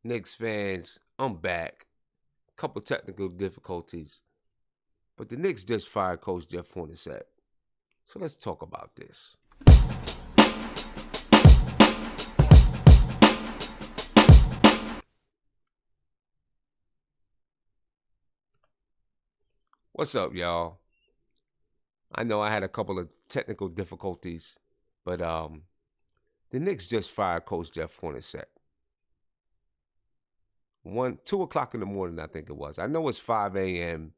Knicks fans, I'm back. Couple technical difficulties, but the Knicks just fired Coach Jeff Hornacek. So let's talk about this. What's up, y'all? I know I had a couple of technical difficulties, but the Knicks just fired Coach Jeff Hornacek. 2 o'clock in the morning, I think it was. I know it's 5 a.m.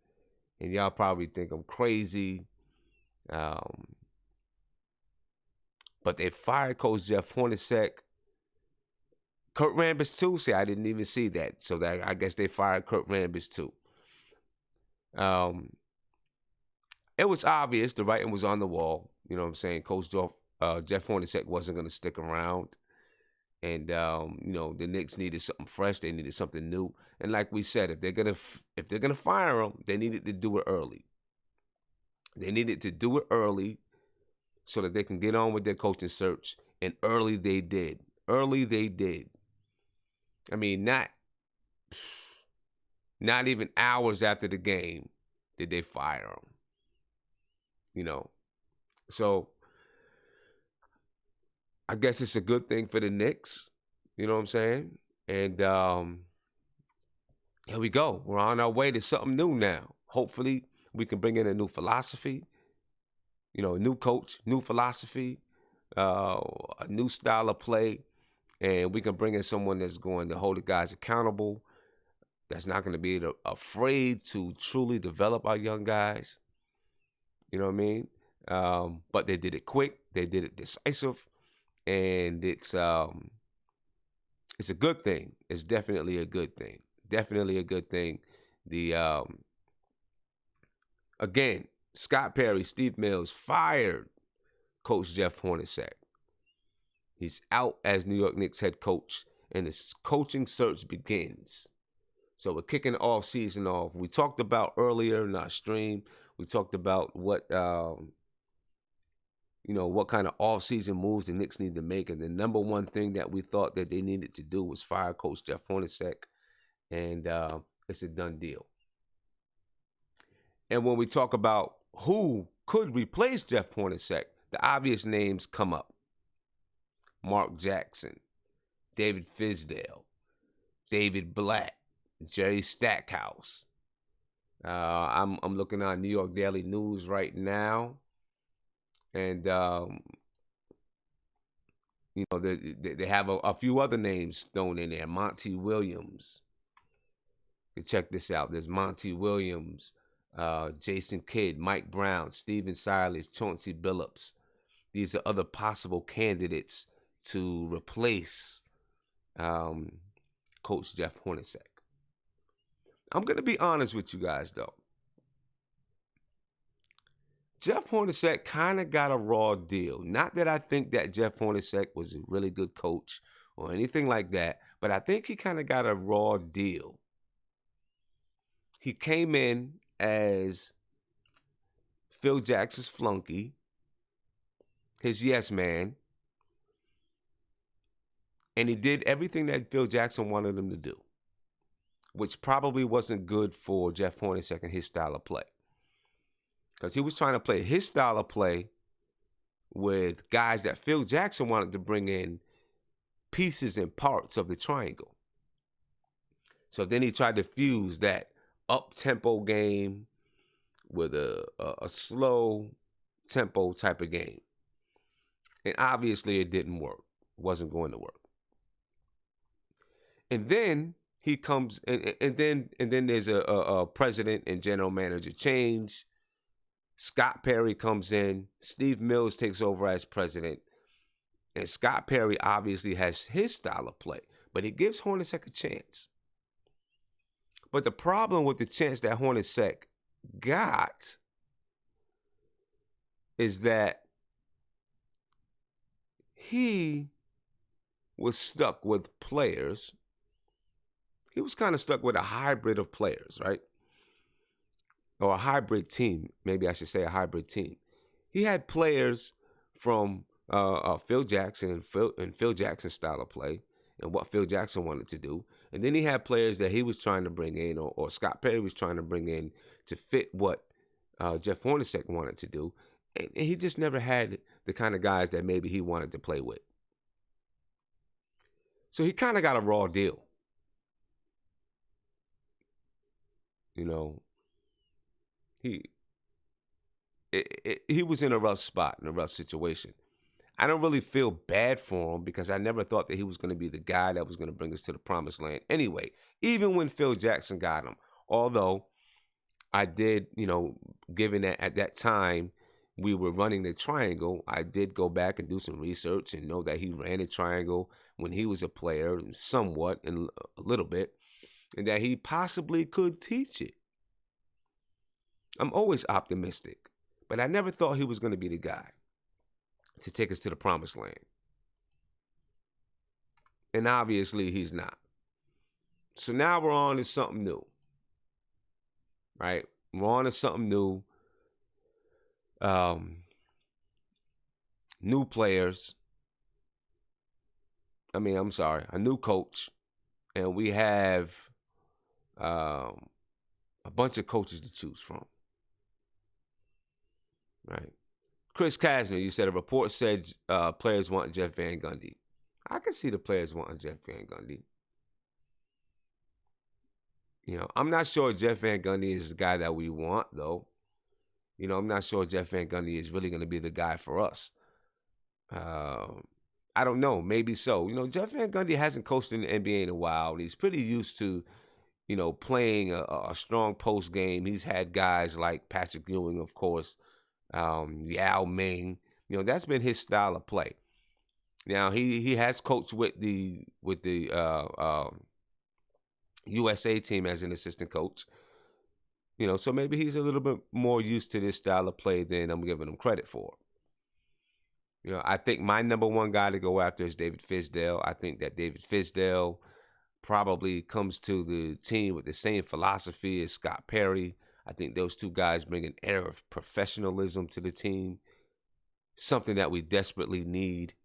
and y'all probably think I'm crazy. But they fired Coach Jeff Hornacek. Kurt Rambis too. See, I didn't even see that. So I guess they fired Kurt Rambis too. It was obvious. The writing was on the wall. You know what I'm saying? Coach Jeff Hornacek wasn't going to stick around. And, the Knicks needed something fresh. They needed something new. And like we said, if they're gonna fire him, they needed to do it early. They needed to do it early so that they can get on with their coaching search. And early they did. Early they did. I mean, not even hours after the game did they fire him. So I guess it's a good thing for the Knicks. You know what I'm saying? And here we go. We're on our way to something new now. Hopefully, we can bring in a new philosophy. A new coach, new philosophy, a new style of play. And we can bring in someone that's going to hold the guys accountable, that's not going to be afraid to truly develop our young guys. You know what I mean? But they did it quick. They did it decisive. And it's a good thing. It's definitely a good thing. Definitely a good thing. Again, Scott Perry, Steve Mills fired Coach Jeff Hornacek. He's out as New York Knicks head coach, and the coaching search begins. So we're kicking the off season off. We talked about earlier in our stream. We talked about what kind of off-season moves the Knicks need to make. And the number one thing that we thought that they needed to do was fire Coach Jeff Hornacek. And it's a done deal. And when we talk about who could replace Jeff Hornacek, the obvious names come up. Mark Jackson, David Fizdale, David Black, Jerry Stackhouse. I'm looking on New York Daily News right now. And, they have a few other names thrown in there. Monty Williams. You check this out. There's Monty Williams, Jason Kidd, Mike Brown, Steven Silas, Chauncey Billups. These are other possible candidates to replace Coach Jeff Hornacek. I'm going to be honest with you guys, though. Jeff Hornacek kind of got a raw deal. Not that I think that Jeff Hornacek was a really good coach or anything like that, but I think he kind of got a raw deal. He came in as Phil Jackson's flunky, his yes man, and he did everything that Phil Jackson wanted him to do, which probably wasn't good for Jeff Hornacek and his style of play. Because he was trying to play his style of play with guys that Phil Jackson wanted to bring in pieces and parts of the triangle. So then he tried to fuse that up-tempo game with a slow tempo type of game. And obviously it didn't work. It wasn't going to work. And then he comes, and then there's a president and general manager change. Scott Perry comes in. Steve Mills takes over as president. And Scott Perry obviously has his style of play, but he gives Hornacek a chance. But the problem with the chance that Hornacek got is that he was stuck with players. He was kind of stuck with a hybrid of players, right? Or a hybrid team. Maybe I should say a hybrid team. He had players from Phil Jackson and Phil Jackson's style of play and what Phil Jackson wanted to do. And then he had players that he was trying to bring in, or Scott Perry was trying to bring in to fit what Jeff Hornacek wanted to do. And he just never had the kind of guys that maybe he wanted to play with. So he kind of got a raw deal. You know, he was in a rough spot, in a rough situation. I don't really feel bad for him because I never thought that he was going to be the guy that was going to bring us to the promised land. Anyway, even when Phil Jackson got him, although I did, given that at that time we were running the triangle, I did go back and do some research and know that he ran a triangle when he was a player, somewhat, and a little bit, and that he possibly could teach it. I'm always optimistic, but I never thought he was going to be the guy to take us to the promised land. And obviously he's not. So now we're on to something new. Right? We're on to something new. New players. A new coach. And we have a bunch of coaches to choose from. Right? Chris Kasner, you said a report said players want Jeff Van Gundy. I can see the players wanting Jeff Van Gundy. I'm not sure Jeff Van Gundy is the guy that we want, though. I'm not sure Jeff Van Gundy is really going to be the guy for us. I don't know. Maybe so. Jeff Van Gundy hasn't coached in the NBA in a while. He's pretty used to, playing a strong post game. He's had guys like Patrick Ewing, of course, Yao Ming. That's been his style of play. Now he has coached with the USA team as an assistant coach. So maybe he's a little bit more used to this style of play than I'm giving him credit for. I think my number one guy to go after is David Fizdale. I think that David Fizdale probably comes to the team with the same philosophy as Scott Perry. I think those two guys bring an air of professionalism to the team, something that we desperately need.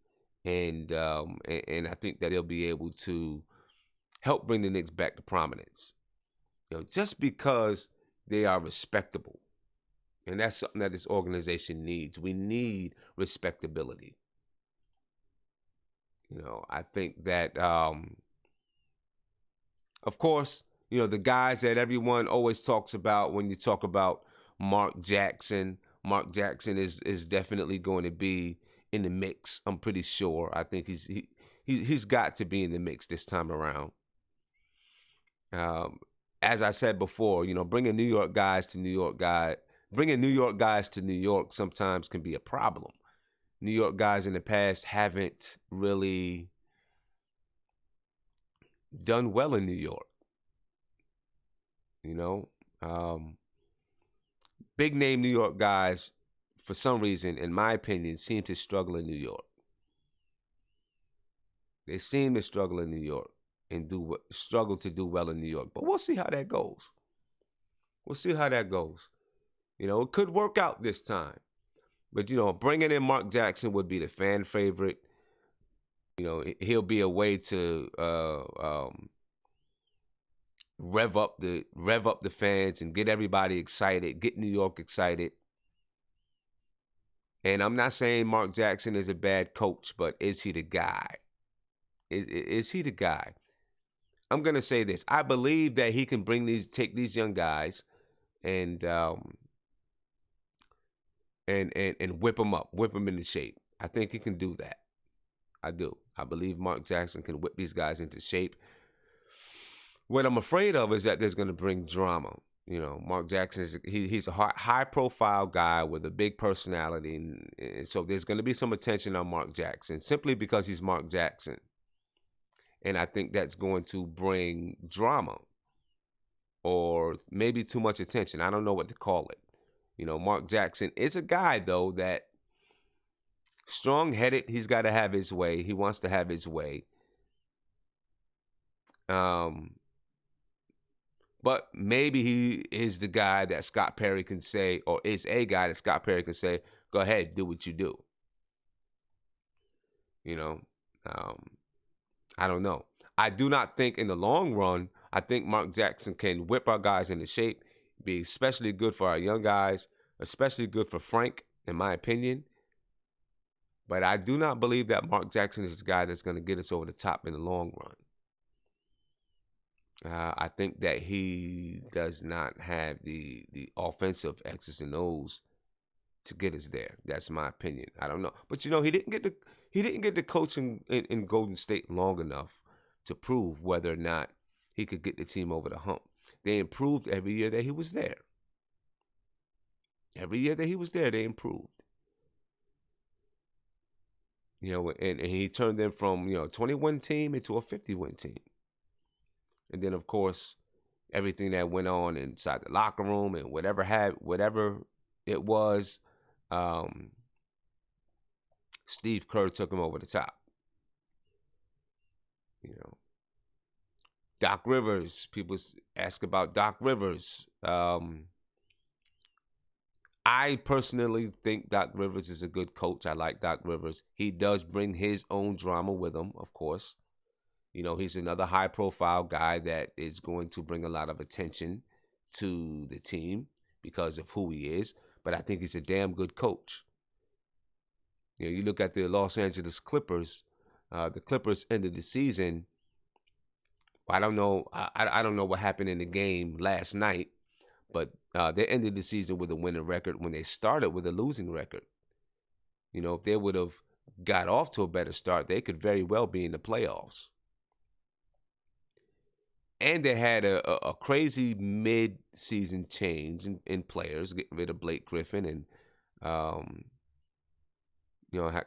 And I think that they'll be able to help bring the Knicks back to prominence. Just because they are respectable. And that's something that this organization needs. We need respectability. I think that, of course, the guys that everyone always talks about when you talk about Mark Jackson. Mark Jackson is definitely going to be in the mix. I'm pretty sure. I think he's got to be in the mix this time around. As I said before, bringing New York guys to New York sometimes can be a problem. New York guys in the past haven't really done well in New York. Big name New York guys, for some reason, in my opinion, seem to struggle in New York. They seem to struggle in New York and struggle to do well in New York. But we'll see how that goes. It could work out this time. But, bringing in Mark Jackson would be the fan favorite. He'll be a way to rev up the fans and get everybody excited, get New York excited. And I'm not saying Mark Jackson is a bad coach, but is he the guy? Is he the guy? I'm going to say this. I believe that he can take these young guys and whip them up, whip them into shape. I think he can do that. I do. I believe Mark Jackson can whip these guys into shape. What I'm afraid of is that there's going to bring drama. Mark Jackson he's a high-profile guy with a big personality, and so there's going to be some attention on Mark Jackson simply because he's Mark Jackson. And I think that's going to bring drama or maybe too much attention. I don't know what to call it. Mark Jackson is a guy, though, that strong-headed. He's got to have his way. He wants to have his way. But maybe he is the guy that Scott Perry can say, or is a guy that Scott Perry can say, go ahead, do what you do. I don't know. I do not think in the long run, I think Mark Jackson can whip our guys into shape, be especially good for our young guys, especially good for Frank, in my opinion. But I do not believe that Mark Jackson is the guy that's going to get us over the top in the long run. I think that he does not have the offensive X's and O's to get us there. That's my opinion. I don't know, but he didn't get the coaching in Golden State long enough to prove whether or not he could get the team over the hump. They improved every year that he was there. Every year that he was there, they improved. And he turned them from a 20-win team into a 50-win team. And then, of course, everything that went on inside the locker room and whatever it was, Steve Kerr took him over the top. Doc Rivers. People ask about Doc Rivers. I personally think Doc Rivers is a good coach. I like Doc Rivers. He does bring his own drama with him, of course. He's another high-profile guy that is going to bring a lot of attention to the team because of who he is. But I think he's a damn good coach. You look at the Los Angeles Clippers. The Clippers ended the season. I don't know. I don't know what happened in the game last night, but they ended the season with a winning record when they started with a losing record. If they would have got off to a better start, they could very well be in the playoffs. And they had a crazy mid-season change in players, getting rid of Blake Griffin and,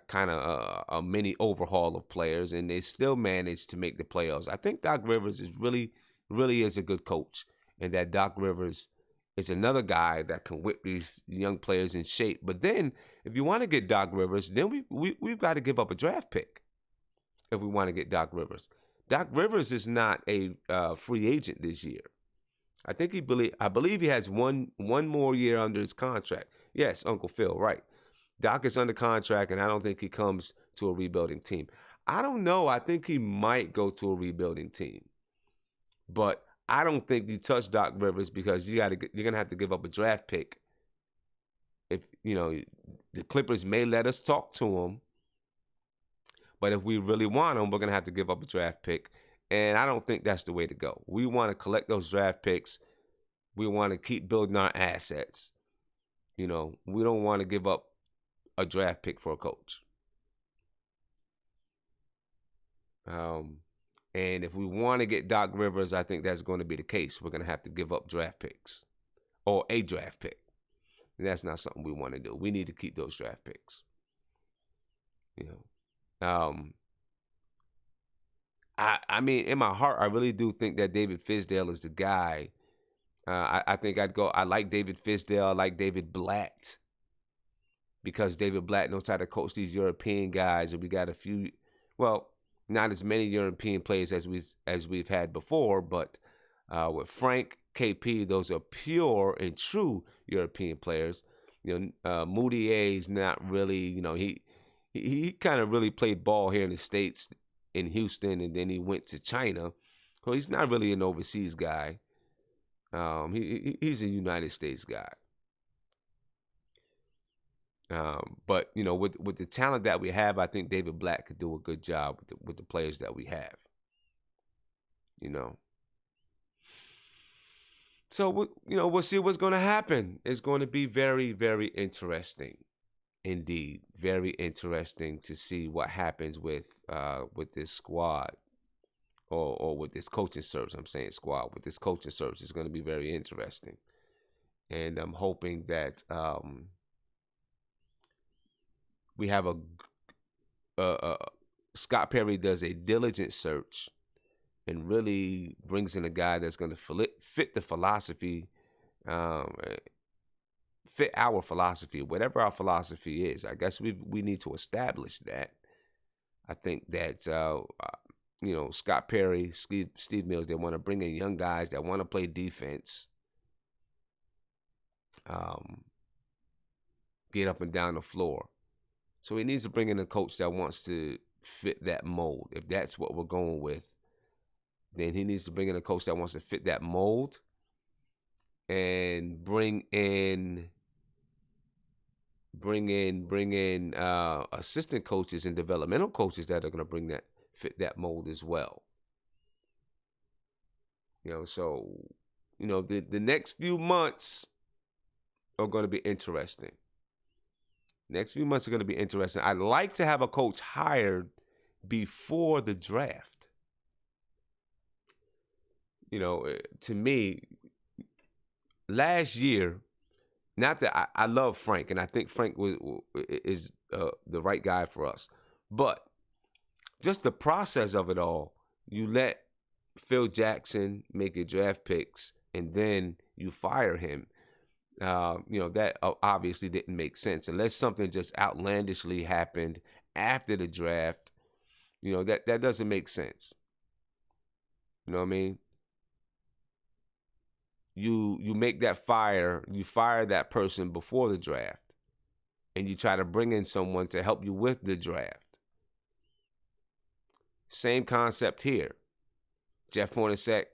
kind of a mini overhaul of players, and they still managed to make the playoffs. I think Doc Rivers is really is a good coach, and that Doc Rivers is another guy that can whip these young players in shape. But then, if you want to get Doc Rivers, then we've got to give up a draft pick if we want to get Doc Rivers. Doc Rivers is not a free agent this year. I believe he has one more year under his contract. Yes, Uncle Phil, right. Doc is under contract, and I don't think he comes to a rebuilding team. I don't know. I think he might go to a rebuilding team. But I don't think you touch Doc Rivers because you're going to have to give up a draft pick. If, the Clippers may let us talk to him. But if we really want him, we're going to have to give up a draft pick. And I don't think that's the way to go. We want to collect those draft picks. We want to keep building our assets. We don't want to give up a draft pick for a coach. And if we want to get Doc Rivers, I think that's going to be the case. We're going to have to give up draft picks or a draft pick. And that's not something we want to do. We need to keep those draft picks. I mean, in my heart, I really do think that David Fizdale is the guy. I think I like David Fizdale. I like David Blatt. Because David Blatt knows how to coach these European guys. And we got a few, not as many European players as we've had before. But with Frank, KP, those are pure and true European players. Moutier is not really, he kind of really played ball here in the States, in Houston, and then he went to China. So he's not really an overseas guy. He's a United States guy. But with the talent that we have, I think David Blatt could do a good job with the players that we have. So we'll see what's going to happen. It's going to be very, very interesting. Indeed, very interesting to see what happens with this squad or with this coaching search. I'm saying squad. With this coaching search, it's going to be very interesting. And I'm hoping that we have Scott Perry does a diligent search and really brings in a guy that's going to fit the philosophy, fit our philosophy, whatever our philosophy is. I guess we need to establish that. I think that Scott Perry, Steve Mills, they want to bring in young guys that want to play defense, get up and down the floor. So he needs to bring in a coach that wants to fit that mold. If that's what we're going with, then he needs to bring in a coach that wants to fit that mold and bring in assistant coaches and developmental coaches that are going to fit that mold as well. So the next few months are going to be interesting. I'd like to have a coach hired before the draft. To me, last year, not that I love Frank, and I think Frank is the right guy for us, but just the process of it all, you let Phil Jackson make your draft picks, and then you fire him. That obviously didn't make sense unless something just outlandishly happened after the draft. That doesn't make sense. You know what I mean? You make that you fire that person before the draft, and you try to bring in someone to help you with the draft. Same concept here. Jeff Hornacek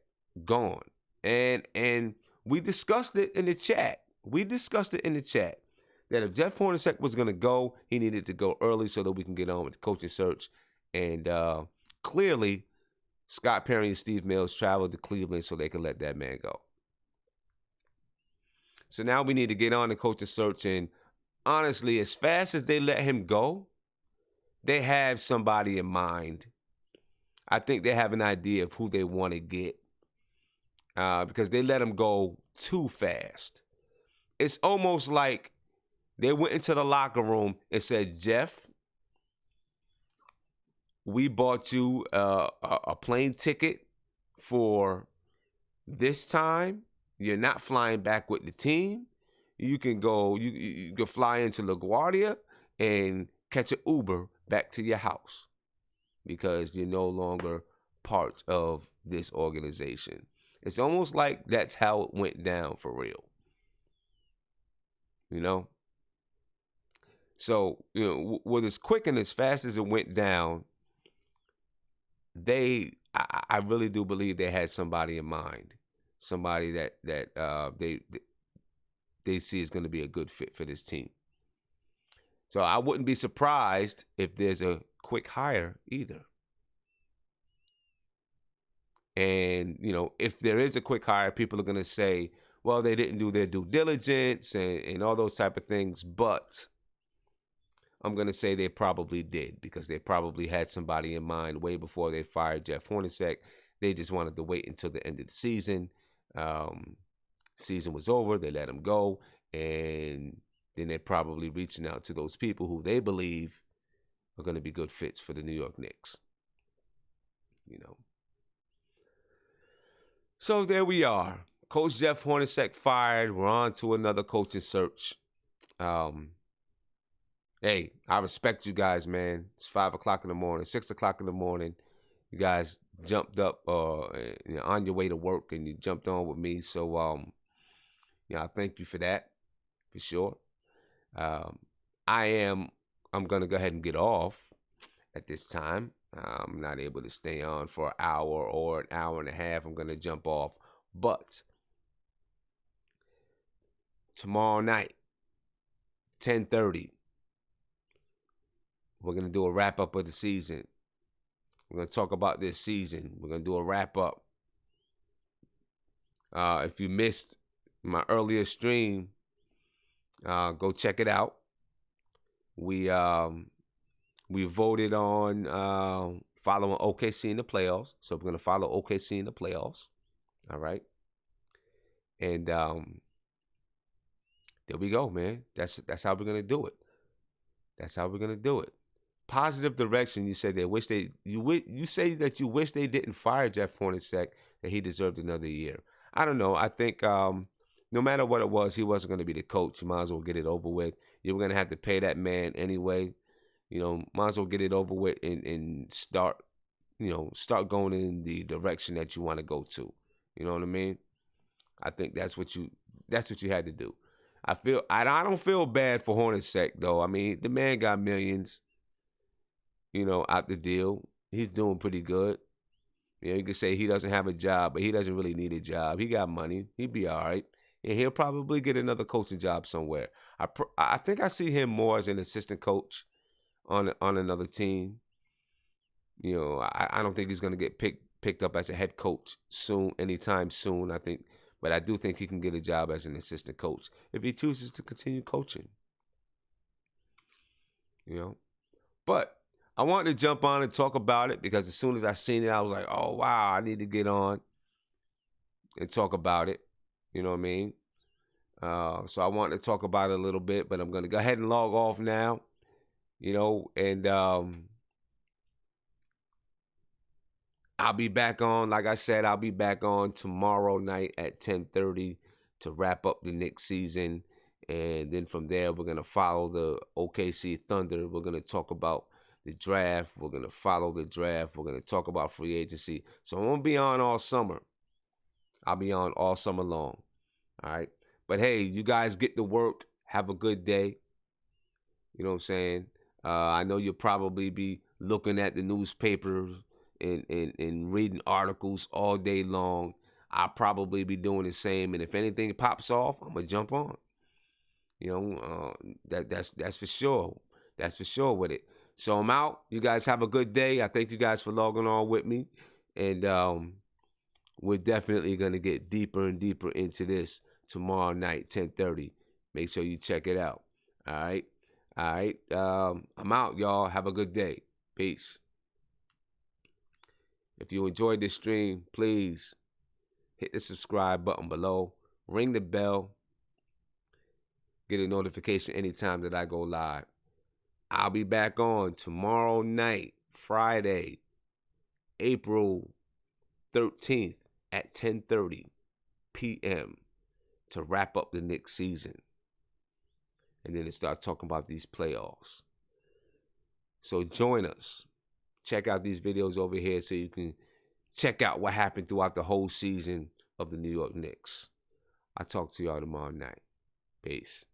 gone, and we discussed it in the chat. That if Jeff Hornacek was going to go, he needed to go early so that we can get on with the coaching search. And clearly, Scott Perry and Steve Mills traveled to Cleveland so they could let that man go. So now we need to get on the coaching search. And honestly, as fast as they let him go, they have somebody in mind. I think they have an idea of who they want to get because they let him go too fast. It's almost like they went into the locker room and said, Jeff, we bought you a plane ticket for this time. You're not flying back with the team. You can go, you can fly into LaGuardia and catch an Uber back to your house because you're no longer part of this organization. It's almost like that's how it went down for real. So, with as quick and as fast as it went down, I really do believe they had somebody in mind. Somebody that they see is going to be a good fit for this team. So I wouldn't be surprised if there's a quick hire either. And, if there is a quick hire, people are going to say, well, they didn't do their due diligence and all those type of things. But I'm going to say they probably did because they probably had somebody in mind way before they fired Jeff Hornacek. They just wanted to wait until the end of the season. Season was over. They let him go. And then they're probably reaching out to those people who they believe are going to be good fits for the New York Knicks. So there we are. Coach Jeff Hornacek fired. We're on to another coaching search. Hey, I respect you guys, man. It's 5 o'clock in the morning, 6 o'clock in the morning. You guys jumped up on your way to work and you jumped on with me. So, I thank you for that, for sure. I'm going to go ahead and get off at this time. I'm not able to stay on for an hour or an hour and a half. I'm going to jump off. But tomorrow night, 10:30, we're going to do a wrap-up of the season. We're going to talk about this season. We're going to do a wrap-up. If you missed my earlier stream, go check it out. We voted on following OKC in the playoffs. So we're going to follow OKC in the playoffs. All right. And there we go, man. That's how we're going to do it. That's how we're going to do it. Positive direction. You say you say that you wish they didn't fire Jeff Hornacek, that he deserved another year. I don't know. I think no matter what it was, he wasn't going to be the coach. You might as well get it over with. You were going to have to pay that man anyway. Might as well get it over with and start going in the direction that you want to go to. You know what I mean? I think that's what you had to do. I don't feel bad for Hornacek though. I mean, the man got millions, out the deal. He's doing pretty good. You know, you could say he doesn't have a job, but he doesn't really need a job. He got money. He'd be all right. And he'll probably get another coaching job somewhere. I think I see him more as an assistant coach on another team. You know, I don't think he's going to get picked up as a head coach anytime soon. But I do think he can get a job as an assistant coach if he chooses to continue coaching. You know, but I wanted to jump on and talk about it because as soon as I seen it, I was like, oh wow, I need to get on and talk about it. You know what I mean? So I wanted to talk about it a little bit, but I'm going to go ahead and log off now. You know, and I'll be back on. Like I said, I'll be back on tomorrow night at 10:30 to wrap up the Knicks season. And then from there, we're going to follow the OKC Thunder. We're going to talk about the draft. We're going to follow the draft. We're going to talk about free agency. So I won't be on all summer. I'll be on all summer long. All right. But hey, you guys get to work. Have a good day. You know what I'm saying? I know you'll probably be looking at the newspapers and reading articles all day long. I'll probably be doing the same. And if anything pops off, I'm going to jump on. You know, that's for sure. That's for sure with it. So I'm out. You guys have a good day. I thank you guys for logging on with me. And we're definitely going to get deeper and deeper into this tomorrow night, 10:30. Make sure you check it out. All right. All right. I'm out, y'all. Have a good day. Peace. If you enjoyed this stream, please hit the subscribe button below. Ring the bell. Get a notification anytime that I go live. I'll be back on tomorrow night, Friday, April 13th at 10:30 p.m. to wrap up the Knicks season. And then to start talking about these playoffs. So join us. Check out these videos over here so you can check out what happened throughout the whole season of the New York Knicks. I'll talk to y'all tomorrow night. Peace.